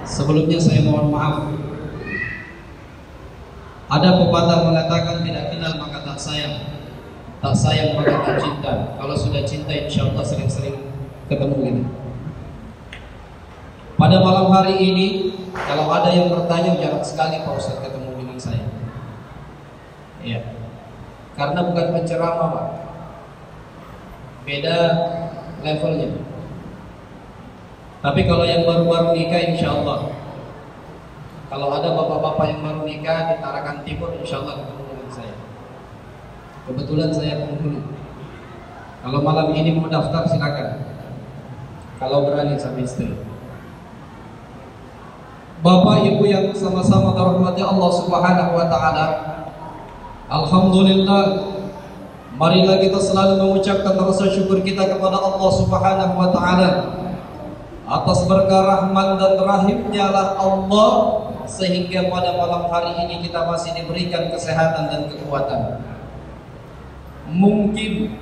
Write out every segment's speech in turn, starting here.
Sebelumnya saya mohon maaf. Ada pepatah mengatakan tidak kenal maka tak sayang, tak sayang maka tak cinta. Kalau sudah cinta insya Allah sering-sering ketemu gitu. Pada malam hari ini, kalau ada yang bertanya, jarang sekali Pak Ustaz ketemu dengan saya. Iya, karena bukan penceramah Pak, beda levelnya. Tapi kalau yang baru-baru nikah insya Allah, kalau ada bapak-bapak yang baru nikah di Tarakan Timur, insya Allah ketemu dengan saya. Kebetulan saya penghuni. Kalau malam ini mau daftar silakan, kalau berani sama istri. Bapak Ibu yang sama-sama dirahmati Allah Subhanahu wa taala, alhamdulillah, marilah kita selalu mengucapkan rasa syukur kita kepada Allah Subhanahu wa taala atas berkah rahman dan rahimnya lah Allah, sehingga pada malam hari ini kita masih diberikan kesehatan dan kekuatan. Mungkin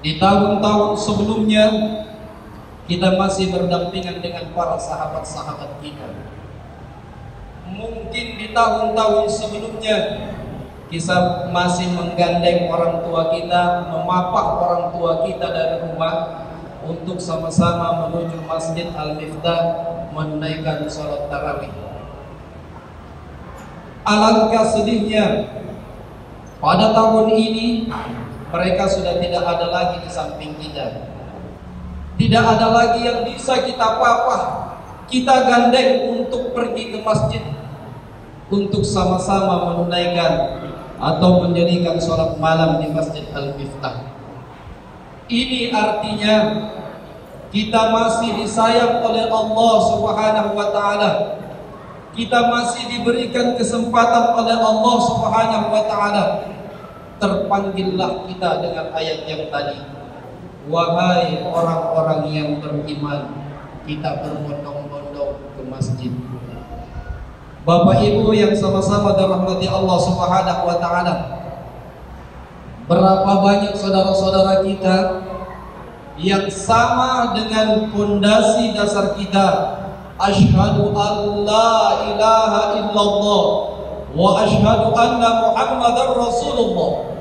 di tahun-tahun sebelumnya kita masih berdampingan dengan para sahabat-sahabat kita. Mungkin di tahun-tahun sebelumnya kita masih menggandeng orang tua kita, memapah orang tua kita dari rumah untuk sama-sama menuju Masjid Al-Miftah menunaikan sholat tarawih. Alangkah sedihnya pada tahun ini mereka sudah tidak ada lagi di samping kita. Tidak ada lagi yang bisa kita papah, kita gandeng untuk pergi ke masjid untuk sama-sama menunaikan atau mendirikan sholat malam di Masjid Al-Miftah. Ini artinya kita masih disayang oleh Allah Subhanahu wa taala. Kita masih diberikan kesempatan oleh Allah Subhanahu wa taala. Terpanggillah kita dengan ayat yang tadi. Wahai orang-orang yang beriman, kita berbondong-bondong ke masjid. Bapak Ibu yang sama-sama dirahmati Allah Subhanahu wa taala, berapa banyak saudara-saudara kita yang sama dengan fondasi dasar kita, asyhadu an la ilaha illallah wa asyhadu anna muhammadar rasulullah,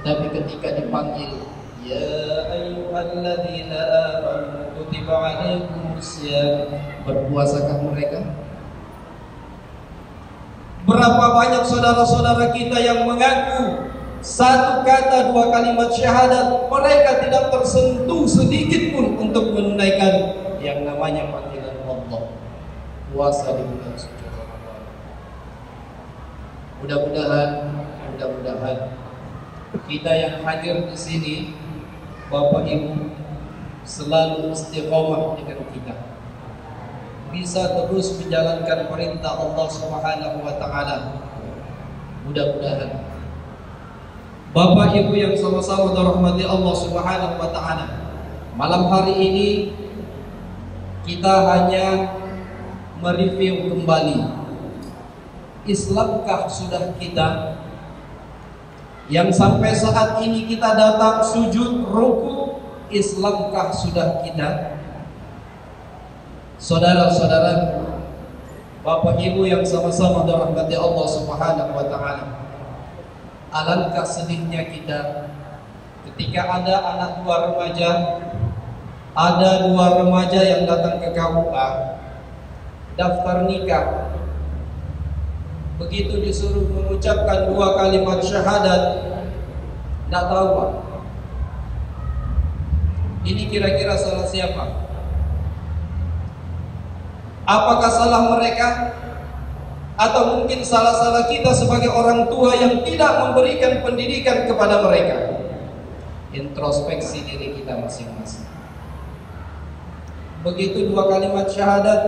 tapi ketika dipanggil ya ayyuhalladzina amanu kutiba alaikumusiyam, berpuasakah mereka? Berapa banyak saudara-saudara kita yang mengaku satu kata dua kalimat syahadat, mereka tidak tersentuh sedikit pun untuk menunaikan yang namanya panggilan Allah, puasa di bulan suci Ramadan. Mudah-mudahan kita yang hadir di sini, Bapak Ibu, selalu istiqomah dengan kita, bisa terus menjalankan perintah Allah Subhanahu wa taala. Mudah-mudahan Bapak Ibu yang sama-sama dirahmati Allah Subhanahu wa taala, malam hari ini kita hanya mereview kembali, Islamkah sudah kita yang sampai saat ini kita datang sujud ruku, Islamkah sudah kita? Saudara-saudara, Bapak Ibu yang sama-sama dirahmati Allah Subhanahu wa taala, alangkah sedihnya kita ketika ada dua remaja yang datang ke KUA daftar nikah. Begitu disuruh mengucapkan dua kalimat syahadat, tidak tahu Pak, ini kira-kira salah siapa? Apakah salah mereka? Atau mungkin salah-salah kita sebagai orang tua yang tidak memberikan pendidikan kepada mereka? Introspeksi diri kita masing-masing. Begitu dua kalimat syahadat,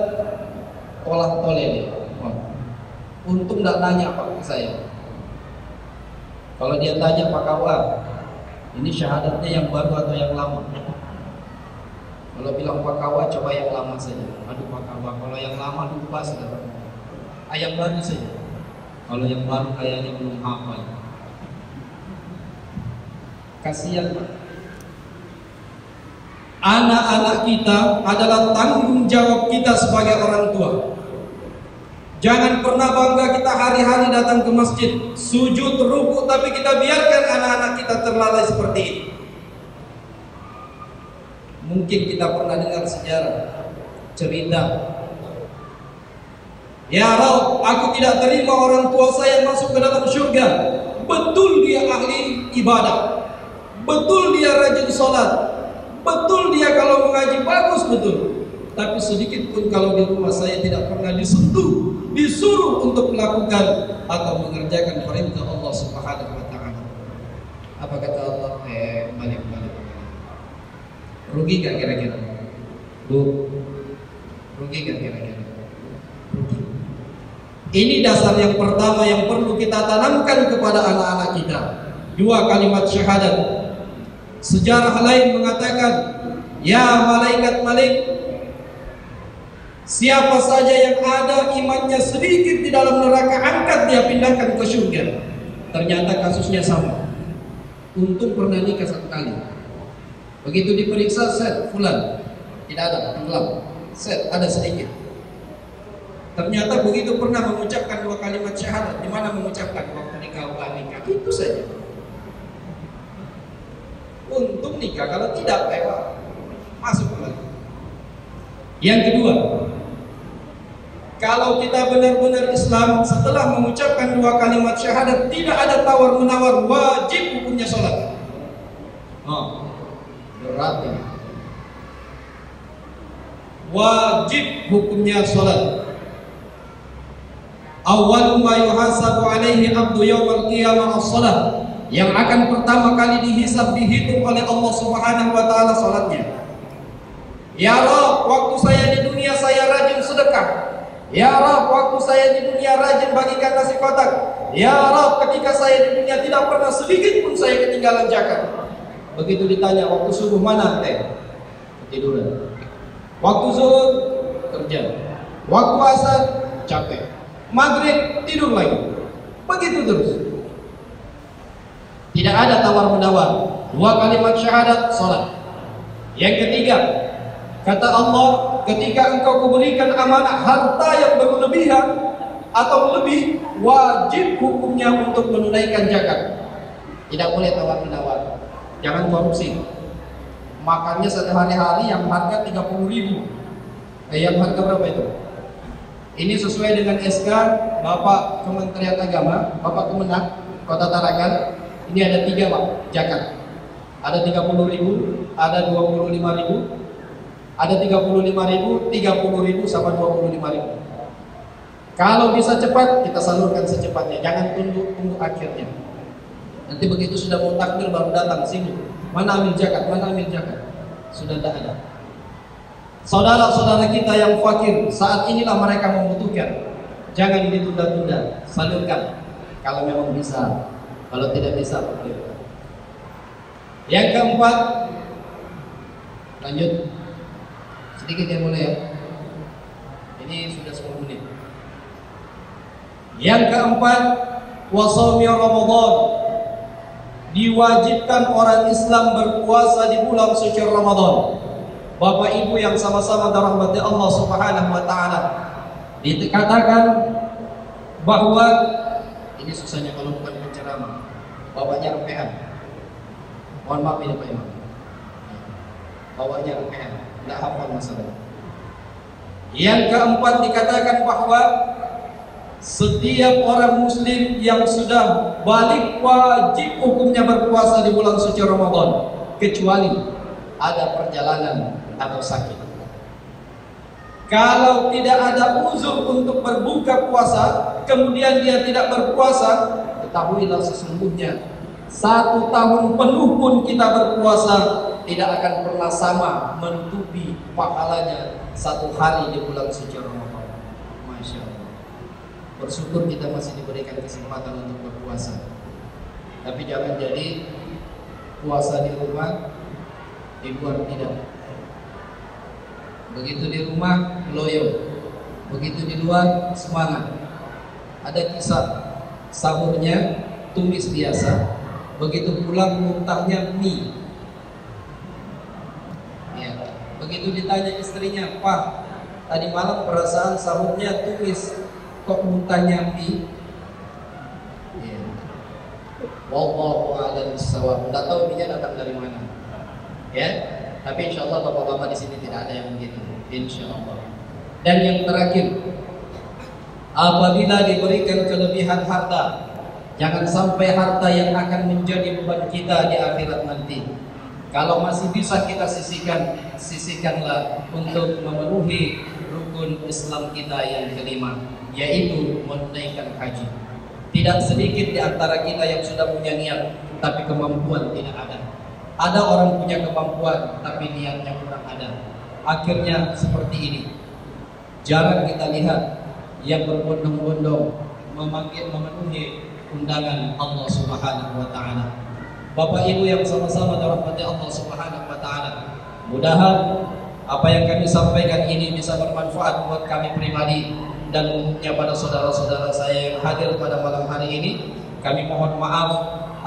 tolak toleh. Untung tidak nanya Pak ke saya. Kalau dia tanya Pak Kawan, ini syahadatnya yang baru atau yang lama? Kalau bilang Pak Kawan, coba yang lama saja. Aduh Pak Kawan, kalau yang lama lupa sudah. Yang baru saja. Kalau yang baru kayaknya belum hafal. Kasihan Pak. Anak-anak kita adalah tanggung jawab kita sebagai orang tua. Jangan pernah bangga kita hari-hari datang ke masjid, sujud, rukuk, tapi kita biarkan anak-anak kita terlalai seperti ini. Mungkin kita pernah dengar sejarah, cerita, ya Rabb, aku tidak terima orang tua saya masuk ke dalam surga. Betul dia ahli ibadah, betul dia rajin sholat, betul dia kalau mengaji bagus, betul. Tapi sedikit pun kalau di rumah saya tidak pernah disentuh, disuruh untuk melakukan atau mengerjakan perintah Allah Subhanahu wa taala. Apa kata Allah? Balik. Rugi gak kira-kira? Bu, rugi gak kira-kira? Rugi. Ini dasar yang pertama yang perlu kita tanamkan kepada anak-anak kita. 2 kalimat syahadat. Sejarah lain mengatakan, ya malaikat-malik, siapa saja yang ada imannya sedikit di dalam neraka, angkat dia pindahkan ke surga. Ternyata kasusnya sama. Untung pernah nikah 1 kali. Begitu diperiksa, set, fulan tidak ada, tenggelam. Set, ada sedikit. Ternyata begitu pernah mengucapkan 2 kalimat syahadat. Di mana mengucapkan? Waktu nikah, nikah. Itu saja. Untung nikah, kalau tidak masuk lagi. Yang kedua, kalau kita benar-benar Islam, setelah mengucapkan 2 kalimat syahadat, tidak ada tawar-menawar, wajib hukumnya sholat. Berat ini. Wajib hukumnya sholat. Awwalu ma yuhasabu alaihi abdu yawmal qiyamah as-salat. Yang akan pertama kali dihisab, dihitung oleh Allah Subhanahu wa taala salatnya. Ya Rabb, waktu saya di dunia saya rajin sedekah. Ya Rabb, waktu saya di dunia rajin bagikan nasi kotak. Ya Rabb, ketika saya di dunia tidak pernah sedikit pun saya ketinggalan zakat. Begitu ditanya, waktu subuh mana teh? Ketiduran. Waktu zuhur kerja. Waktu asar capek. Maghrib tidur lagi. Begitu terus. Tidak ada tawar-menawar. 2 kalimat syahadat, salat. Yang ketiga, kata Allah, ketika engkau kuberikan amanah harta yang berlebihan atau lebih, wajib hukumnya untuk menunaikan zakat. Tidak boleh tawar-menawar. Jangan korupsi. Makannya sehari-hari yang harga 30.000. Yang harga berapa itu? Ini sesuai dengan SK Bapak Kementerian Agama, Bapak Kemenak Kota Tarakan. Ini ada 3 Pak, zakat. Ada 30.000, ada 25.000, ada 35.000, 30.000 sama 25.000. Kalau bisa cepat, kita salurkan secepatnya. Jangan tunggu akhirnya. Nanti begitu sudah mau takbir baru datang sini. Mana ambil zakat? Mana ambil zakat? Sudah tidak ada. Saudara-saudara kita yang fakir, saat inilah mereka membutuhkan. Jangan ditunda-tunda, salurkan. Kalau memang bisa, kalau tidak bisa, boleh. Yang keempat, lanjut. Sedikit yang boleh ya. Ini sudah 10 menit. Yang keempat, wasawmi Ramadan. Diwajibkan orang Islam berpuasa di bulan suci Ramadan. Bapak Ibu yang sama-sama dirahmati Allah Subhanahu wa taala, dikatakan bahwa ini susahnya kalau bukan penceramah. Bapaknya repehan. Mohon maaf ini Pak Imam. Bapaknya repehan, tidak hafal masalah. Yang keempat dikatakan bahwa setiap orang muslim yang sudah balik wajib hukumnya berpuasa di bulan suci Ramadan, kecuali ada perjalanan atau sakit. Kalau tidak ada uzur untuk berbuka puasa, kemudian dia tidak berpuasa, ketahuilah sesungguhnya 1 tahun penuh pun kita berpuasa tidak akan pernah sama menutupi pahalanya 1 hari di bulan suci Ramadan. Masya Allah. Bersyukur kita masih diberikan kesempatan untuk berpuasa. Tapi jangan jadi puasa di rumah, di luar tidak. Begitu di rumah loyo, begitu di luar semangat. Ada kisah sahurnya tumis biasa, begitu pulang muntahnya mie. Ya. Begitu ditanya istrinya, "Pak, tadi malam perasaan sahurnya tumis, kok muntahnya mie?" Ya. Wallahu a'lam bishawab. Enggak tahu dia datang dari mana. Ya, tapi insya Allah bapak-bapak di sini tidak ada yang begitu. Insya Allah. Dan yang terakhir, apabila diberikan kelebihan harta, jangan sampai harta yang akan menjadi beban kita di akhirat nanti. Kalau masih bisa kita sisihkanlah untuk memenuhi rukun Islam kita yang kelima, yaitu menunaikan haji. Tidak sedikit di antara kita yang sudah punya niat, tapi kemampuan tidak ada. Ada orang punya kemampuan, tapi niatnya kurang ada. Akhirnya seperti ini. Jarang kita lihat yang berbondong-bondong memenuhi undangan Allah Subhanahu wa taala. Bapak Ibu yang sama-sama dirahmati Allah Subhanahu wa taala, mudahan apa yang kami sampaikan ini bisa bermanfaat buat kami pribadi dan umumnya pada saudara-saudara saya yang hadir pada malam hari ini. Kami mohon maaf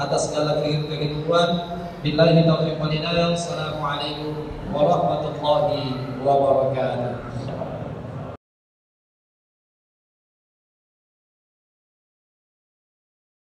atas segala kekeliruan. Billahi taufiq wal hidayah. Assalamualaikum warahmatullahi wabarakatuh.